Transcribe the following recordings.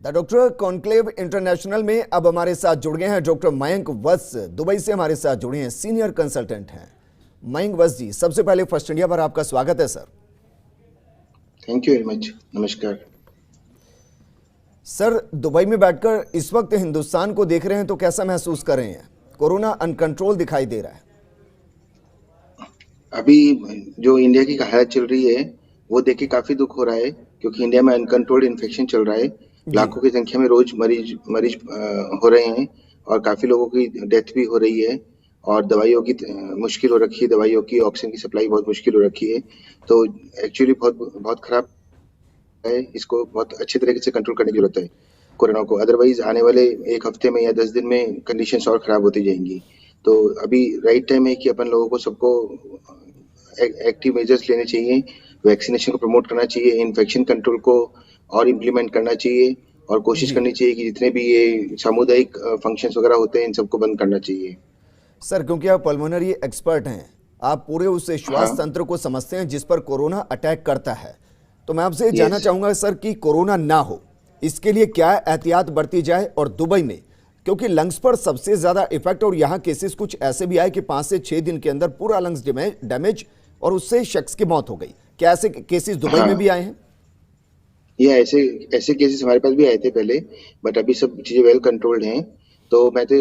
The doctor conclave international में अब हमारे साथ जुड़ गए हैं डॉक्टर मयंक वत्स, दुबई से हमारे साथ जुड़े हैं, सीनियर कंसल्टेंट हैं। मयंक वत्स जी, सबसे पहले फर्स्ट इंडिया पर आपका स्वागत है sir. Thank you very much. नमस्कार सर, दुबई में बैठकर इस वक्त हिंदुस्तान को देख रहे हैं तो कैसा महसूस कर रहे हैं? कोरोना अनकंट्रोल दिखाई दे रहा है। अभी जो इंडिया की हालत चल रही है वो देख के काफी दुख हो रहा है, क्योंकि इंडिया में अनकंट्रोल्ड इन्फेक्शन चल रहा है। जी। लाखों की संख्या में रोज मरीज मरीज हो रहे हैं और काफी लोगों की डेथ भी हो रही है। और दवाइयों की मुश्किल हो रखी है, दवाइयों की ऑक्सीजन की सप्लाई बहुत मुश्किल हो रखी है। तो एक्चुअली बहुत बहुत खराब है। इसको बहुत अच्छे तरीके से कंट्रोल करने की जरूरत है कोरोना को, अदरवाइज आने वाले एक हफ्ते में या 10 दिन में कंडीशंस और खराब होती जाएंगी। तो अभी राइट टाइम है कि अपन लोगों को सबको एक्टिव मेजर्स लेने चाहिए, वैक्सीनेशन को प्रमोट करना चाहिए, इन्फेक्शन कंट्रोल को और इम्प्लीमेंट करना चाहिए और कोशिश जी करनी चाहिए कि जितने भी ये सामुदायिक फंक्शंस वगैरह होते हैं इन सबको बंद करना चाहिए। सर, क्योंकि आप पल्मोनरी एक्सपर्ट हैं, आप पूरे उस हाँ। श्वास तंत्र को समझते हैं जिस पर कोरोना अटैक करता है। तो मैं आपसे जानना यस। चाहूंगा सर कि कोरोना ना हो इसके लिए क्या एहतियात बरती जाए, और दुबई में क्योंकि लंग्स पर सबसे ज्यादा इफेक्ट, और यहाँ केसेस कुछ ऐसे भी आए कि 5 से 6 दिन के अंदर पूरा लंग्स डैमेज और उससे शख्स की मौत हो गई। क्या ऐसे केसेस दुबई में हाँ, भी आए हैं? ये ऐसे ऐसे केसेस हमारे पास भी आए थे पहले, बट अभी सब चीजें वेल कंट्रोल्ड हैं। तो मैं तो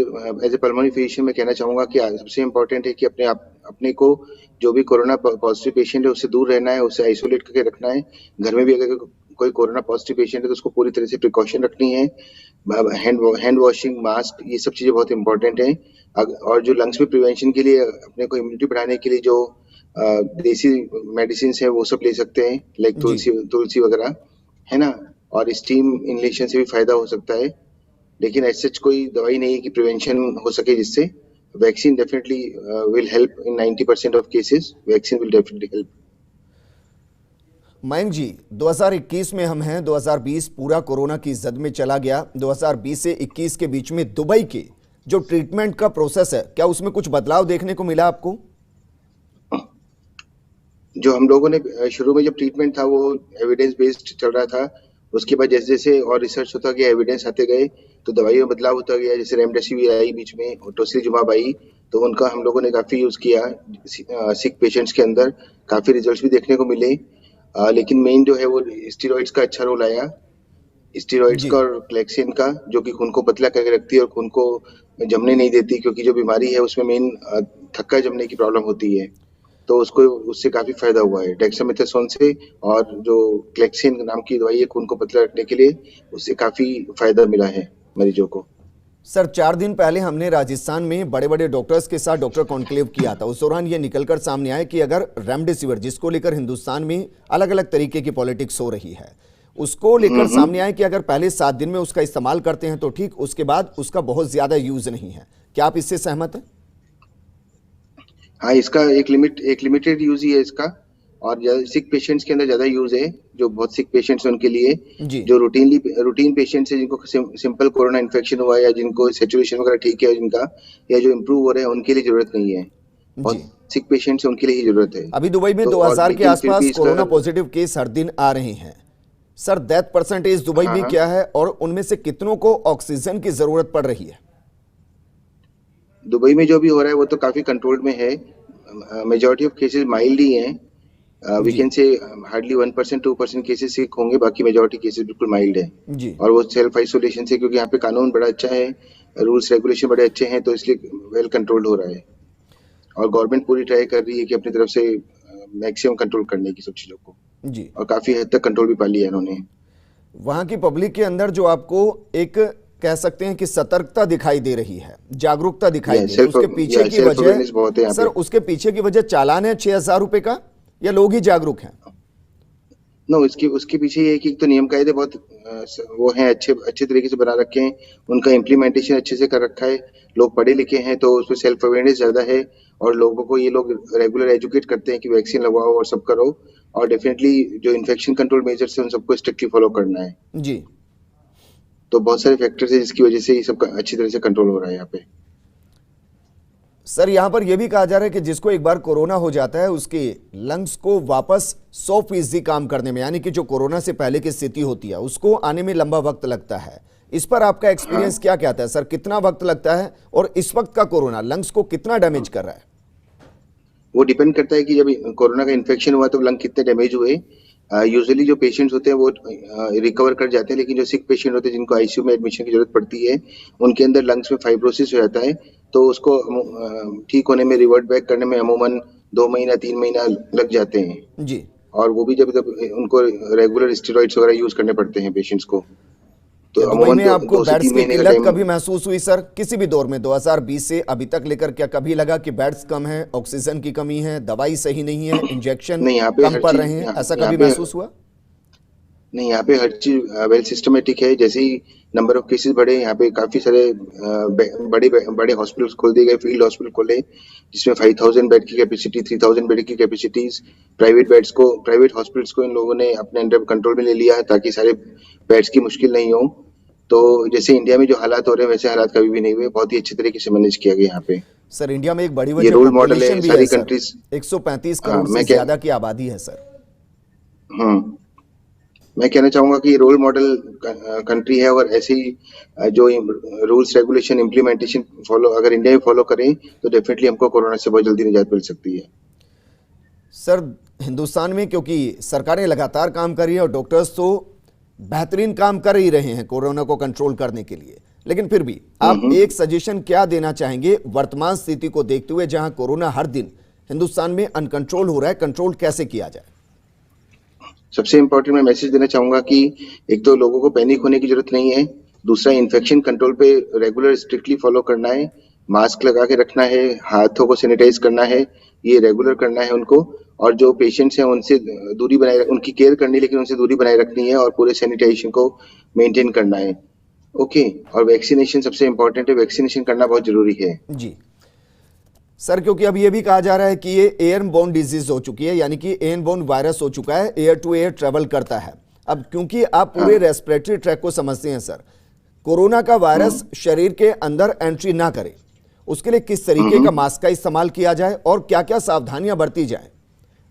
एज ए पल्मोनरी फिजिशियन में कहना चाहूंगा कि सबसे इम्पोर्टेंट है कि अपने को जो भी कोरोना पॉजिटिव पेशेंट है उससे दूर रहना है, उसे आइसोलेट करके रखना है। घर में भी अगर कोई कोरोना पॉजिटिव पेशेंट है तो उसको पूरी तरह से प्रिकॉशन रखनी है। हैंड वॉशिंग, मास्क, ये सब चीजें बहुत इंपॉर्टेंट हैं। और जो लंग्स में प्रिवेंशन के लिए अपने को इम्यूनिटी बढ़ाने के लिए जो देसी मेडिसिन है वो सब ले सकते हैं, लाइक जी। तुलसी तुलसी वगैरह, है ना। और स्टीम इनहेलेशन से भी फायदा हो सकता है, लेकिन ऐसे सच कोई दवाई नहीं है कि प्रिवेंशन हो सके जिससे। Vaccine definitely will help in 90% of cases. Vaccine will definitely help. Mayank ji, 2021 में हम हैं, 2020 पूरा कोरोना की जद में चला गया। 2020 से 21 के बीच में दुबई के जो ट्रीटमेंट का प्रोसेस है, क्या उसमें कुछ बदलाव देखने को मिला आपको? जो हम लोगों ने शुरू में जब ट्रीटमेंट था वो एविडेंस बेस्ड चल रहा था। उसके बाद जैसे जैसे और रिसर्च होता गया, एविडेंस आते गए, तो दवाइयों में बदलाव होता गया। जैसे रेमडेसिविर आई बीच में और टोसिलीजुमाब आई, तो उनका हम लोगों ने काफी यूज किया सिक पेशेंट्स के अंदर। काफी रिजल्ट्स भी देखने को मिले। लेकिन मेन जो है वो स्टेरॉइड्स का अच्छा रोल आया। स्टेरॉइड्स जी। का और क्लेक्सिन का, जो कि खून को पतला करके रखती है और खून को जमने नहीं देती, क्योंकि जो बीमारी है उसमें मेन थक्का जमने की प्रॉब्लम होती है। तो उसको उससे काफी फायदा हुआ है डेक्सामेथासोन से। और जो क्लेक्सिन नाम की दवाई है खून को पतला रखने के लिए, उससे काफी फायदा मिला है मरीजों को। सर, 4 दिन पहले हमने राजस्थान में बड़े बड़े डॉक्टर्स के साथ डॉक्टर कॉन्क्लेव किया था। उस दौरान ये निकलकर सामने आया कि अगर रेमडेसिविर, जिसको लेकर हिंदुस्तान में अलग अलग तरीके की पॉलिटिक्स हो रही है, उसको लेकर सामने आए कि अगर पहले 7 दिन में उसका इस्तेमाल करते हैं तो ठीक, उसके बाद उसका बहुत ज्यादा यूज नहीं है। क्या आप इससे सहमत हैं? हाँ, इसका एक लिमिटेड यूज ही है इसका। और सिक पेशेंट्स के अंदर ज्यादा यूज है, जो बहुत सिक पेशेंट्स हैं उनके लिए। जी। जो रूटीन पेशेंट्स है, जिनको सिंपल कोरोना इन्फेक्शन हुआ है या जिनको सेचुरेशन वगैरह ठीक है जिनका, या जो इम्प्रूव हो रहे हैं, उनके लिए जरूरत नहीं है। जी। बहुत सिक पेशेंट्स हैं उनके लिए ही जरूरत है। अभी दुबई में तो और 2000 के लेकिन फिर भी आसपास इसका। कोरोना पॉजिटिव केस हर दिन आ रहे हैं। सर, डेथ परसेंटेज दुबई हाँ में हाँ। क्या है, और उनमें से कितनों को ऑक्सीजन की जरूरत पड़ रही है? दुबई में जो भी हो रहा है वो तो काफी कंट्रोल्ड में है। मेजोरिटी ऑफ केसेस माइल्ड ही हैं। वी जी। Can say hardly 1% 2% cases sick होंगे, बाकी मेजोरिटी केसेस बिल्कुल माइल्ड है। जी। और वो सेल्फ आइसोलेशन से, क्योंकि यहाँ पे कानून बड़ा अच्छा है, रूल्स रेगुलेशन बड़े अच्छे हैं, तो इसलिए वेल कंट्रोल्ड हो रहा है। और गवर्नमेंट पूरी ट्राई कर रही है कि अपनी तरफ से मैक्सिमम कंट्रोल करने की सब चीजों को। जी। और काफी हद तक कंट्रोल भी पा लिया है इन्होंने। वहां की पब्लिक के अंदर जो आपको एक कह सकते हैं कि सतर्कता दिखाई दे रही है, जागरूकता दिखाई या दे रही है, उसके पीछे की सेल्फ वजह, अवेयरनेस बहुत है यहाँ सर पे। उसके पीछे की वजह चालान है 6,000 रुपए का, या लोग ही जागरूक हैं? नो, उसके उसके पीछे ये है कि एक तो नियम कायदे बहुत वो हैं, अच्छे अच्छे तरीके से बना रखे हैं। उनका इम्प्लीमेंटेशन अच्छे से कर रखा है। लोग पढ़े लिखे हैं तो उसमें सेल्फ अवेयरनेस ज्यादा है। और लोगों को ये लोग रेगुलर एजुकेट करते हैं कि वैक्सीन लगवाओ और सब करो। और डेफिनेटली जो इन्फेक्शन कंट्रोल मेजर्स है उन सबको स्ट्रिक्टली फॉलो करना है। जी। तो बहुत सारे फैक्टर्स है जिसकी वजह से ये सब अच्छी तरह से कंट्रोल हो रहा है यहाँ पे। सर यहाँ पर यह भी कहा जा रहा है कि जिसको एक बार कोरोना हो जाता है उसके लंग्स को वापस 100% काम करने में, यानी कि जो कोरोना से पहले की स्थिति होती है उसको आने में लंबा वक्त लगता है। इस पर आपका एक्सपीरियंस क्या कहता है सर, कितना वक्त लगता है और इस वक्त का कोरोना लंग्स को कितना डैमेज कर रहा है? वो डिपेंड करता है कि जब कोरोना का इन्फेक्शन हुआ तो लंग कितने डैमेज हुए। यूजुअली जो पेशेंट्स होते हैं वो रिकवर कर जाते हैं, लेकिन जो सिक पेशेंट होते हैं जिनको आईसीयू में एडमिशन की जरूरत पड़ती है, उनके अंदर लंग्स में फाइब्रोसिस हो जाता है, तो उसको ठीक होने में, रिवर्ट बैक करने में अमूमन 2 महीना 3 महीना लग जाते हैं जी। और वो भी जब उनको रेगुलर स्टेरॉइड्स वगैरह यूज करने पड़ते हैं पेशेंट्स को, तो दुबई अमूमन में आपको 2 से बेड्स 3 की महीने का किल्लत टाइम। कभी महसूस हुई सर, किसी भी दौर में 2020 से अभी तक लेकर? क्या कभी लगा कि बेड्स कम है, ऑक्सीजन की कमी है, दवाई सही नहीं है, इंजेक्शन नहीं, यहाँ पे कम हर पड़ चीज रहे हैं, ऐसा यहाँ कभी पे महसूस हुआ? नहीं, यहाँ पे हर चीज वेल सिस्टमेटिक है। जैसे ही नंबर ऑफ केसेस बढ़े, यहाँ पे काफी सारे बड़े बड़े हॉस्पिटल्स खोल दिए गए, फील्ड हॉस्पिटल खोले जिसमें 5000 बेड की कैपेसिटी, 3000 बेड की कैपेसिटीज, प्राइवेट हॉस्पिटल्स को इन लोगों ने अपने अंडर कंट्रोल में ले लिया ताकि सारे बेड्स की मुश्किल नहीं हो। तो जैसे इंडिया में जो हालात हो रहे हैं वैसे हालात कभी भी नहीं हुए, बहुत ही अच्छे तरीके से मैनेज किया गया यहाँ पे। सर इंडिया में एक बड़ी ये वजह रोल मॉडल पॉपुलेशन है भी है सारी सर, कंट्रीज। 135 हाँ, करोड़ से ज्यादा की आबादी है सर। मैं कहना चाहूंगा कि रोल मॉडल कंट्री है और ऐसे ही जो रूल्स रेगुलेशन इम्प्लीमेंटेशन फॉलो अगर इंडिया में फॉलो करें तो डेफिनेटली हमको कोरोना से बहुत जल्दी निजात मिल सकती है। सर हिंदुस्तान में क्योंकि सरकारें लगातार काम कर रही है और डॉक्टर्स तो बेहतरीन काम कर ही रहे हैं कोरोना को कंट्रोल करने के लिए, लेकिन फिर भी आप एक सजेशन क्या देना चाहेंगे वर्तमान स्थिति को देखते हुए जहां कोरोना हर दिन हिंदुस्तान में अनकंट्रोल हो रहा है, कंट्रोल कैसे किया जाए? सबसे इम्पोर्टेंट मैं मैसेज देना चाहूंगा कि एक तो लोगों को पैनिक होने की जरूरत नहीं है, दूसरा इन्फेक्शन कंट्रोल पे रेगुलर स्ट्रिक्टली फॉलो करना है, मास्क लगा के रखना है, हाथों को सैनिटाइज करना है, ये रेगुलर करना है उनको, और जो पेशेंट्स हैं उनसे दूरी बनाए, उनकी केयर करनी है लेकिन उनसे दूरी बनाए रखनी है और पूरे सैनिटाइजेशन को मेंटेन करना है। ओके, और वैक्सीनेशन सबसे इम्पोर्टेंट है, वैक्सीनेशन करना बहुत जरूरी है जी सर, क्योंकि अब ये भी कहा जा रहा है कि ये एयरबोर्न डिजीज हो चुकी है, यानी कि एयरबोर्न वायरस हो चुका है, एयर टू एयर ट्रेवल करता है। अब क्योंकि आप पूरे रेस्पिरेटरी ट्रैक को समझते हैं सर, कोरोना का वायरस शरीर के अंदर एंट्री ना करे उसके लिए किस तरीके का मास्क का इस्तेमाल किया जाए और क्या क्या सावधानियां बरती जाए?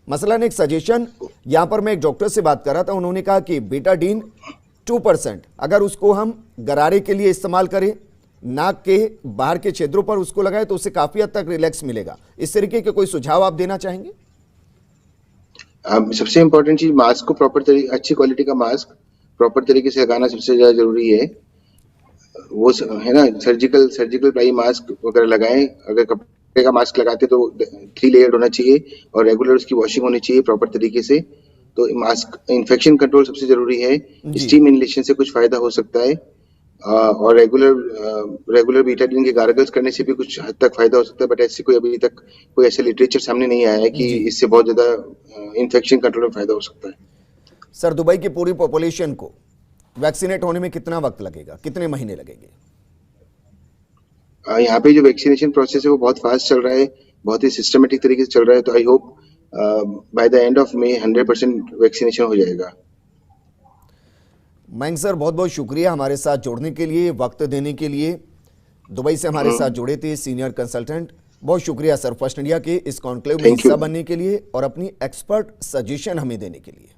मसलन एक सजेशन, यहां पर मैं एक डॉक्टर से बात कर रहा था, उन्होंने कहा कि बीटाडीन 2% अगर उसको हम गरारे के लिए इस्तेमाल करें, नाक के बाहर के क्षेत्रों पर उसको लगाए तो उससे काफी हद तक रिलैक्स मिलेगा। इस तरीके के कोई सुझाव आप देना चाहेंगे? सबसे इम्पोर्टेंट चीज मास्क को अच्छी क्वालिटी का मास्क प्रॉपर तरीके से लगाना सबसे ज्यादा जरूरी है। वो है ना, सर्जिकल प्लाई मास्क वगैरह लगाएं। अगर कपड़े का मास्क लगाते तो 3 लेयर्ड होना चाहिए और रेगुलर उसकी वॉशिंग होनी चाहिए प्रॉपर तरीके से। तो मास्क, इन्फेक्शन कंट्रोल सबसे जरूरी है। स्टीम इनहेलेशन से कुछ फायदा हो सकता है और रेगुलर बीटाडीन के गार्गल्स करने से भी कुछ हद तक फायदा हो सकता है, बट ऐसे कोई अभी तक कोई ऐसा लिटरेचर सामने नहीं आया है कि इससे बहुत ज्यादा इन्फेक्शन कंट्रोल में फायदा हो सकता है। सर दुबई की पूरी पॉपुलेशन को वैक्सीनेट होने में कितना वक्त लगेगा, कितने महीने लगेंगे? यहाँ पे जो वैक्सीनेशन प्रोसेस है वो बहुत फास्ट चल रहा है, बहुत ही सिस्टमेटिक तरीके से चल रहा है, तो I hope by the end of May 100% vaccination हो जाएगा। मयंक सर बहुत बहुत शुक्रिया हमारे साथ जुड़ने के लिए, वक्त देने के लिए। दुबई से हमारे साथ जुड़े थे सीनियर कंसल्टेंट, बहुत शुक्रिया सर फर्स्ट इंडिया के इस कॉन्क्लेव में हिस्सा बनने के लिए और अपनी एक्सपर्ट सजेशन हमें देने के लिए।